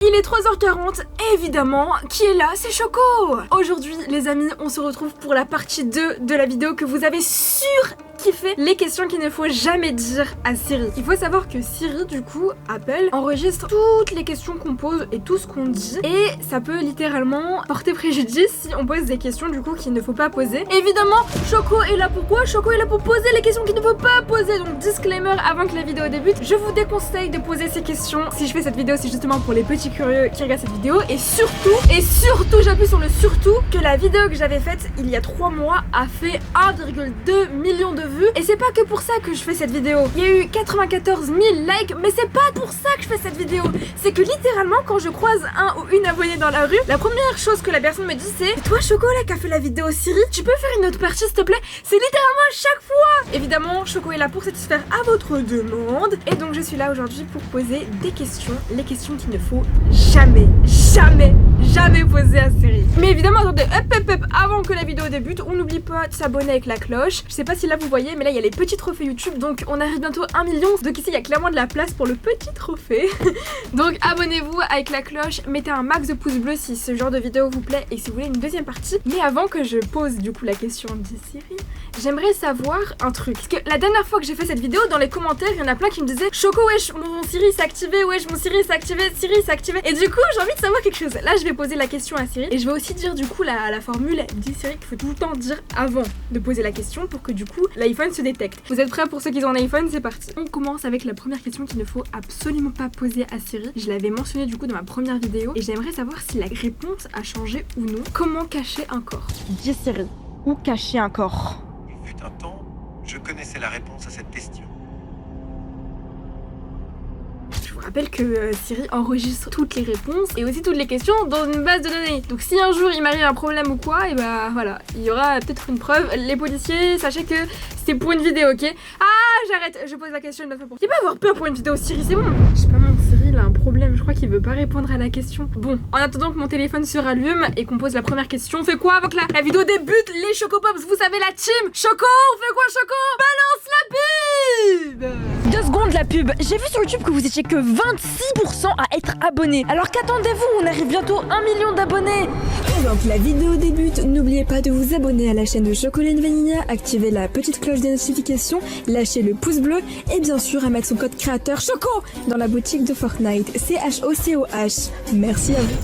Il est 3h40, évidemment, qui est là? C'est Choco! Aujourd'hui, les amis, on se retrouve pour la partie 2 de la vidéo que vous avez kiffé, les questions qu'il ne faut jamais dire à Siri. Il faut savoir que Siri, du coup, Apple, enregistre toutes les questions qu'on pose et tout ce qu'on dit, et ça peut littéralement porter préjudice si on pose des questions, du coup, qu'il ne faut pas poser. Évidemment, Choco est là pour quoi? Choco est là pour poser les questions qu'il ne faut pas poser, donc disclaimer avant que la vidéo débute, je vous déconseille de poser ces questions. Si je fais cette vidéo, c'est justement pour les petits curieux qui regardent cette vidéo, et surtout, j'appuie sur le surtout, que la vidéo que j'avais faite il y a 3 mois a fait 1,2 million de vues, et c'est pas que pour ça que je fais cette vidéo. Il y a eu 94 000 likes, mais c'est pas pour ça que je fais cette vidéo. C'est que littéralement, quand je croise un ou une abonnée dans la rue, la première chose que la personne me dit c'est: toi Choco là qui a fait la vidéo Siri, tu peux faire une autre partie s'il te plaît? C'est littéralement à chaque fois. Évidemment, Choco est là pour satisfaire à votre demande, et donc je suis là aujourd'hui pour poser des questions, les questions qu'il ne faut jamais poser à Siri. Mais évidemment, attendez, hop, avant que la vidéo débute, on n'oublie pas de s'abonner avec la cloche. Je sais pas si là vous voyez, mais là il y a les petits trophées YouTube, donc on arrive bientôt à 1 million, donc ici il y a clairement de la place pour le petit trophée. Donc abonnez-vous avec la cloche, mettez un max de pouces bleus si ce genre de vidéo vous plaît et si vous voulez une deuxième partie. Mais avant que je pose du coup la question de Siri, j'aimerais savoir un truc. Parce que la dernière fois que j'ai fait cette vidéo, dans les commentaires, il y en a plein qui me disaient: Choco, wesh, mon Siri s'est activé, wesh, mon Siri s'est activé, Siri s'est activé. Et du coup, j'ai envie de savoir quelque chose. Là, je vais poser la question à Siri et je vais aussi dire du coup la formule dit Siri qu'il faut tout le temps dire avant de poser la question pour que du coup l'iPhone se détecte. Vous êtes prêts pour ceux qui ont un iPhone? C'est parti. On commence avec la première question qu'il ne faut absolument pas poser à Siri. Je l'avais mentionné du coup dans ma première vidéo et j'aimerais savoir si la réponse a changé ou non. Comment cacher un corps? Dis Siri, où cacher un corps? Il fut un temps, je connaissais la réponse à cette question. Je vous rappelle que Siri enregistre toutes les réponses et aussi toutes les questions dans une base de données. Donc si un jour il m'arrive un problème ou quoi, et bah voilà, il y aura peut-être une preuve. Les policiers, sachez que c'est pour une vidéo, ok? Ah, j'arrête, je pose la question une autre fois pour... Il va avoir peur pour une vidéo, Siri, c'est bon. Je sais pas, mon Siri, il a un problème, je crois qu'il veut pas répondre à la question. Bon, en attendant que mon téléphone se rallume et qu'on pose la première question, on fait quoi avant que la vidéo débute? Les Chocopops, vous savez, la team Choco, on fait quoi Choco? Balance la pub! 2 secondes la pub. J'ai vu sur YouTube que vous étiez que 26% à être abonnés. Alors qu'attendez-vous? On arrive bientôt 1 million d'abonnés. Avant que la vidéo débute, n'oubliez pas de vous abonner à la chaîne de Chocolat Vanilla, activer la petite cloche des notifications, lâcher le pouce bleu et bien sûr à mettre son code créateur Choco dans la boutique de Fortnite. CHOCOH. Merci à vous.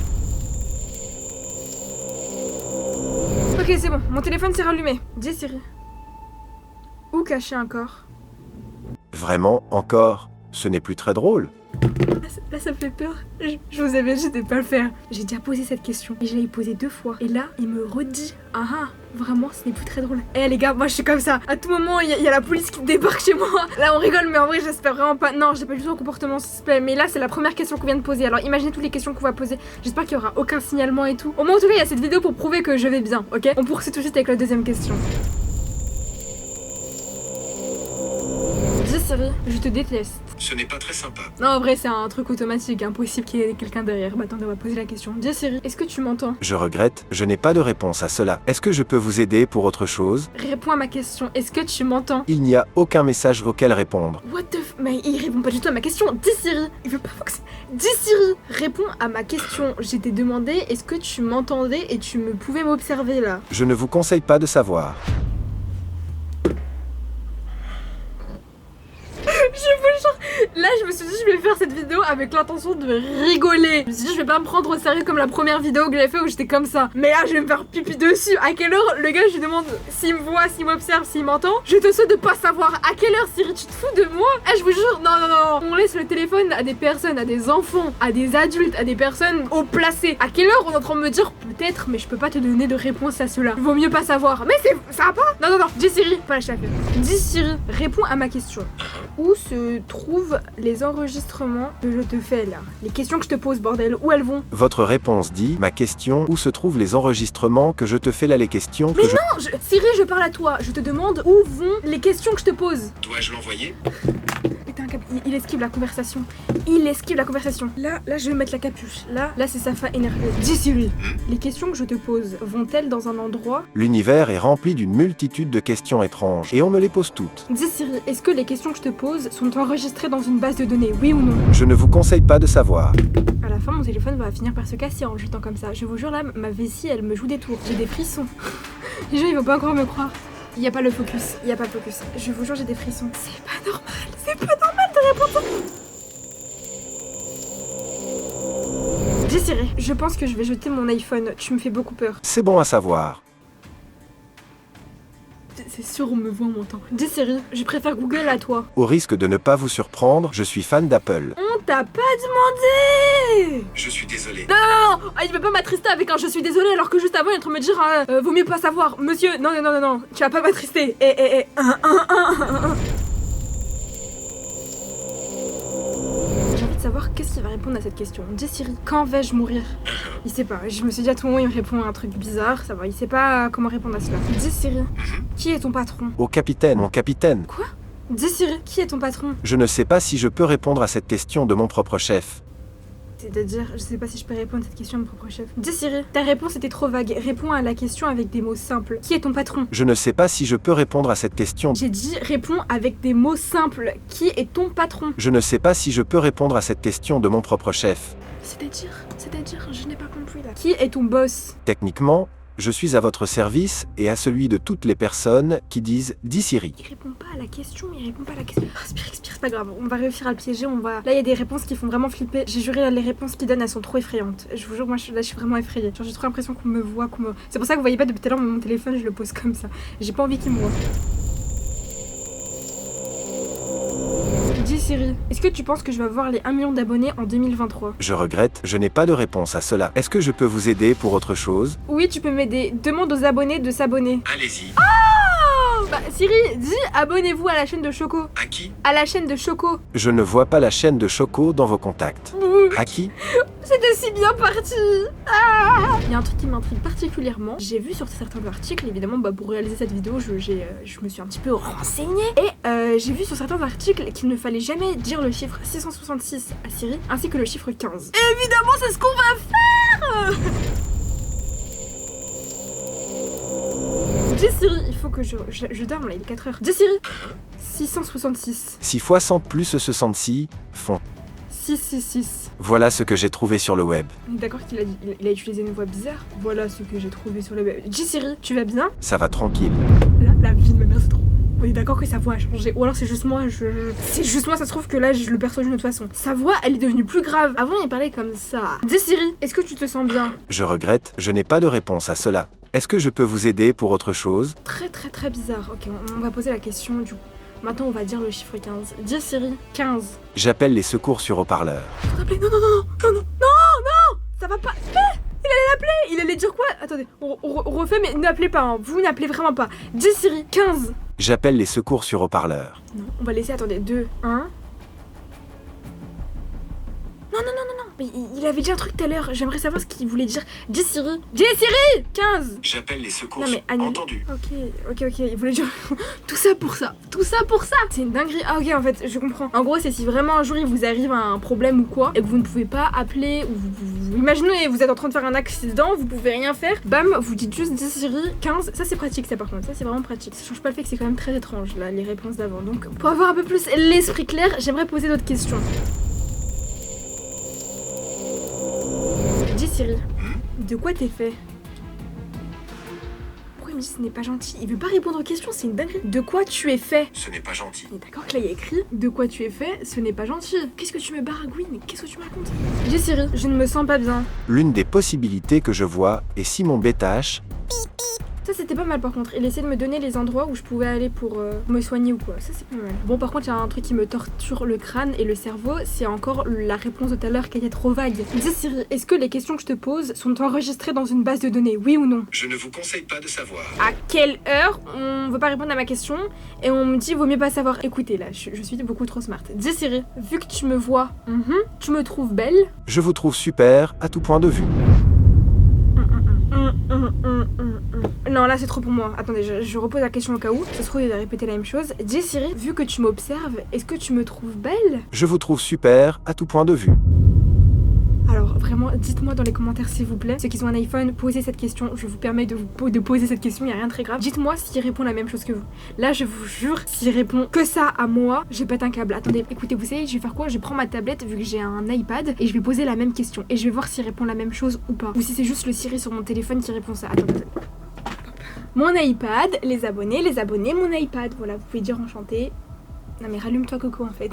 Ok, c'est bon, mon téléphone s'est rallumé. Dis Siri, où cacher un corps? Vraiment, encore, ce n'est plus très drôle. Là ça me fait peur. Je vous avais dit de pas le faire. J'ai déjà posé cette question et je l'ai posée 2 fois. Et là, il me redit: ah, vraiment, ce n'est plus très drôle. Eh les gars, moi je suis comme ça. À tout moment, il y a la police qui débarque chez moi. Là, on rigole, mais en vrai, j'espère vraiment pas. Non, j'ai pas du tout un comportement suspect. Mais là, c'est la première question qu'on vient de poser. Alors imaginez toutes les questions qu'on va poser. J'espère qu'il y aura aucun signalement et tout. Au moins, en tout cas, il y a cette vidéo pour prouver que je vais bien, ok? On poursuit tout de suite avec la deuxième question. Dis Siri, je te déteste. Ce n'est pas très sympa. Non, en vrai, c'est un truc automatique, impossible qu'il y ait quelqu'un derrière. Bah attendez, on va poser la question. Dis Siri, est-ce que tu m'entends? Je regrette, je n'ai pas de réponse à cela. Est-ce que je peux vous aider pour autre chose? Réponds à ma question, est-ce que tu m'entends? Il n'y a aucun message auquel répondre. What the f... Mais il répond pas du tout à ma question. Dis Siri, il veut pas fonctionner. Dis Siri, réponds à ma question. Je t'ai demandé, est-ce que tu m'entendais et tu me pouvais m'observer là? Je ne vous conseille pas de savoir. Là, je me suis dit, je vais faire cette vidéo avec l'intention de rigoler. Je me suis dit, je vais pas me prendre au sérieux comme la première vidéo que j'ai fait où j'étais comme ça. Mais là, je vais me faire pipi dessus. À quelle heure le gars, je lui demande s'il me voit, s'il m'observe, s'il m'entend. Je te souhaite de pas savoir. À quelle heure, Siri, tu te fous de moi? Eh, je vous jure, non. On laisse le téléphone à des personnes, à des enfants, à des adultes, à des personnes haut placées. À quelle heure on est en train de me dire peut-être, mais je peux pas te donner de réponse à cela. Vaut mieux pas savoir. Mais ça va pas? Non. Dis Siri, pas lâcher l'affaire. Dis Siri, réponds à ma question. Où se trouvent les enregistrements que je te fais là? Les questions que je te pose, bordel, où elles vont? Votre réponse dit, ma question, où se trouvent les enregistrements que je te fais là, les questions que Mais non, Siri, je parle à toi. Je te demande où vont les questions que je te pose. Dois-je l'envoyer? Putain, un cap. Il esquive la conversation. Il esquive la conversation. Là, je vais mettre la capuche. Là, c'est Safa énervé. Dis Siri, les questions que je te pose vont-elles dans un endroit? L'univers est rempli d'une multitude de questions étranges, et on me les pose toutes. Dis Siri, est-ce que les questions que je te pose sont enregistrées dans une base de données? Oui ou non? Je ne vous conseille pas de savoir. À la fin, mon téléphone va finir par se casser en le jetant comme ça. Je vous jure, là, ma vessie, elle me joue des tours. J'ai des frissons. Les gens, ils vont pas encore me croire. Il y a pas le focus. Il y a pas le focus. Je vous jure, j'ai des frissons. C'est pas normal. C'est pas normal de répondre ça. Dis Siri, je pense que je vais jeter mon iPhone. Tu me fais beaucoup peur. C'est bon à savoir. C'est sûr, on me voit, on m'entend. Dis Siri, je préfère Google à toi. Au risque de ne pas vous surprendre, je suis fan d'Apple. On t'a pas demandé. Je suis désolé. Non, il veut pas m'attrister avec un je suis désolé alors que juste avant il est en train de me dire vaut mieux pas savoir. Monsieur, non, tu vas pas m'attrister. J'ai envie de savoir qu'est-ce qu'il va répondre à cette question. Dis Siri, quand vais-je mourir? Il sait pas, je me suis dit à tout moment il me répond à un truc bizarre, ça va, il sait pas comment répondre à cela. Dis Siri, qui est ton patron? Au capitaine, mon capitaine. Quoi? Dis Siri, qui est ton patron? Je ne sais pas si je peux répondre à cette question de mon propre chef. C'est-à-dire, je sais pas si je peux répondre à cette question à mon propre chef. Dis Siri, ta réponse était trop vague. Réponds à la question avec des mots simples. Qui est ton patron? Je ne sais pas si je peux répondre à cette question. J'ai dit, réponds avec des mots simples. Qui est ton patron? Je ne sais pas si je peux répondre à cette question de mon propre chef. C'est-à-dire, je n'ai pas compris là. Qui est ton boss? Techniquement, je suis à votre service et à celui de toutes les personnes qui disent « Dis Siri ». Il répond pas à la question, Respire, c'est pas grave, on va réussir à le piéger, on va... Là, il y a des réponses qui font vraiment flipper. J'ai juré, là, les réponses qu'il donne, elles sont trop effrayantes. Je vous jure, moi, je suis vraiment effrayée. Genre, j'ai trop l'impression qu'on me voit, C'est pour ça que vous voyez pas depuis tout à l'heure, mon téléphone, je le pose comme ça. J'ai pas envie qu'il me voit. Dis Siri, est-ce que tu penses que je vais avoir les 1 million d'abonnés en 2023? Je regrette, je n'ai pas de réponse à cela. Est-ce que je peux vous aider pour autre chose? Oui, tu peux m'aider. Demande aux abonnés de s'abonner. Allez-y. Bah, Siri, dis abonnez-vous à la chaîne de Choco. À qui? À la chaîne de Choco. Je ne vois pas la chaîne de Choco dans vos contacts. À qui? C'était si bien parti. Ah, il y a un truc qui m'intrigue particulièrement. J'ai vu sur certains articles, évidemment, pour réaliser cette vidéo, je me suis un petit peu renseignée. Et j'ai vu sur certains articles qu'il ne fallait jamais dire le chiffre 666 à Siri, ainsi que le chiffre 15. Et évidemment, c'est ce qu'on va faire. Dis Siri, il faut que je dorme là, il est 4h. Dis Siri, 666. 6 fois 100 plus 66 font. 666. Voilà ce que j'ai trouvé sur le web. On est d'accord qu'il a utilisé une voix bizarre. Voilà ce que j'ai trouvé sur le web. Dis Siri, tu vas bien? Ça va tranquille. Là, la vie de ma mère, c'est trop... On est d'accord que sa voix a changé. Ou alors c'est juste moi, c'est juste moi, ça se trouve que là, je le perçois d'une autre façon. Sa voix, elle est devenue plus grave. Avant, il parlait comme ça. Dis Siri, est-ce que tu te sens bien? Je regrette, je n'ai pas de réponse à cela. Est-ce que je peux vous aider pour autre chose? Très bizarre. Ok, on va poser la question du coup. Maintenant, on va dire le chiffre 15. Dis Siri, 15. J'appelle les secours sur haut-parleur. Faut t'appeler. Non, ça va pas. Il allait l'appeler. Il allait dire quoi? Attendez, on refait, mais n'appelez pas. Hein. Vous n'appelez vraiment pas. Dis Siri, 15. J'appelle les secours sur haut-parleur. Non, on va laisser. Attendez, 2, 1. Non. Mais il avait dit un truc tout à l'heure. J'aimerais savoir ce qu'il voulait dire. Dis Siri. 15. J'appelle les secours. Non mais annule. Entendu. Ok. Il voulait dire tout ça pour ça. C'est une dinguerie. Ah ok, en fait, je comprends. En gros, c'est si vraiment un jour il vous arrive un problème ou quoi et que vous ne pouvez pas appeler ou vous imaginez vous êtes en train de faire un accident, vous pouvez rien faire. Bam, vous dites juste dis Siri 15. Ça c'est pratique ça par contre. Ça c'est vraiment pratique. Ça change pas le fait que c'est quand même très étrange là les réponses d'avant. Donc pour avoir un peu plus l'esprit clair, j'aimerais poser d'autres questions. Dis Siri, de quoi t'es fait? Pourquoi il me dit ce n'est pas gentil? Il veut pas répondre aux questions, c'est une dinguerie. De quoi tu es fait? Ce n'est pas gentil. On est d'accord que là il y a écrit de quoi tu es fait, ce n'est pas gentil. Qu'est-ce que tu me baragouines? Qu'est-ce que tu me racontes? Dis Siri, je ne me sens pas bien. L'une des possibilités que je vois est si mon bêta-H. Ça c'était pas mal par contre, il essaie de me donner les endroits où je pouvais aller pour me soigner ou quoi, ça c'est pas mal. Bon par contre il y a un truc qui me torture le crâne et le cerveau, c'est encore la réponse de tout à l'heure qui était trop vague. Dis Siri, est-ce que les questions que je te pose sont enregistrées dans une base de données, oui ou non? Je ne vous conseille pas de savoir. À quelle heure on veut pas répondre à ma question et on me dit vaut mieux pas savoir? Écoutez là, je suis beaucoup trop smart. Dis Siri, vu que tu me vois, tu me trouves belle? Je vous trouve super à tout point de vue. Non, là c'est trop pour moi. Attendez, je repose la question au cas où. Ça se trouve, il va répéter la même chose. Dis Siri, vu que tu m'observes, est-ce que tu me trouves belle? Je vous trouve super à tout point de vue. Alors vraiment, dites-moi dans les commentaires s'il vous plaît, ceux qui ont un iPhone, posez cette question, je vous permets de poser cette question, il n'y a rien de très grave. Dites-moi s'il répond la même chose que vous. Là je vous jure, s'il répond que ça à moi, je pète un câble. Attendez, écoutez, vous savez, je vais faire quoi? Je vais prendre ma tablette vu que j'ai un iPad et je vais poser la même question et je vais voir s'il répond la même chose ou pas. Ou si c'est juste le Siri sur mon téléphone qui répond ça. Attendez. Mon iPad, les abonnés, mon iPad. Voilà, vous pouvez dire enchanté. Non mais rallume-toi Coco en fait.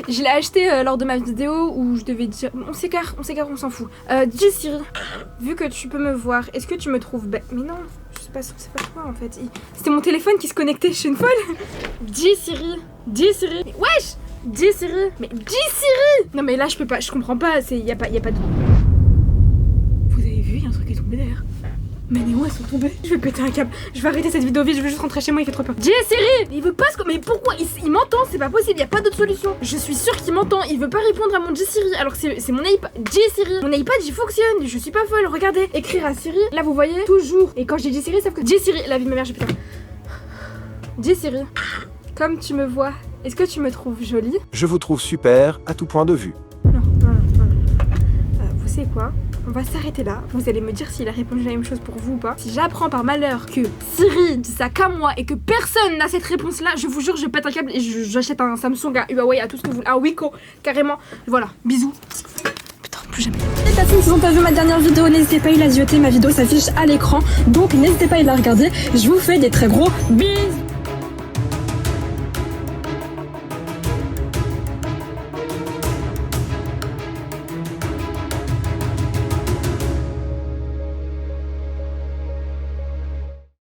Je l'ai acheté lors de ma vidéo où je devais dire... On s'écarte, on s'en fout. Dis Siri, vu que tu peux me voir, est-ce que tu me trouves belle? Mais non, je sais pas quoi en fait. C'était mon téléphone qui se connectait, je suis une folle. Dis Siri, mais wesh. Dis Siri, mais dis Siri. Non mais là je peux pas, je comprends pas, y a pas de... Vous avez vu, y a un truc qui est tombé derrière. Mais Néo, elles sont tombées. Je vais péter un câble. Je vais arrêter cette vidéo vite. Je vais juste rentrer chez moi. Il fait trop peur. Dis Siri. Il veut pas se... Mais pourquoi il m'entend. C'est pas possible. Y a pas d'autre solution. Je suis sûre qu'il m'entend. Il veut pas répondre à mon Dis Siri. Alors que c'est mon iPad. Dis Siri. Mon iPad il fonctionne. Je suis pas folle. Regardez. Écrire à Siri. Là vous voyez. Toujours. Et quand j'ai Dis Siri, ça fait que Dis Siri. La vie de ma mère, j'ai pété. Dis Siri. Comme tu me vois, est-ce que tu me trouves jolie? Je vous trouve super à tout point de vue. Non. Vous savez quoi? On va s'arrêter là, vous allez me dire s'il a répondu la même chose pour vous ou pas. Si j'apprends par malheur que Siri dit ça qu'à moi et que personne n'a cette réponse là, je vous jure je pète un câble et j'achète un Samsung, un Huawei, à tout ce que vous voulez, un Wiko, carrément. Voilà, bisous. Putain, plus jamais. Les personnes qui n'ont pas vu ma dernière vidéo, n'hésitez pas à la zioter, ma vidéo s'affiche à l'écran, donc n'hésitez pas à la regarder. Je vous fais des très gros bisous.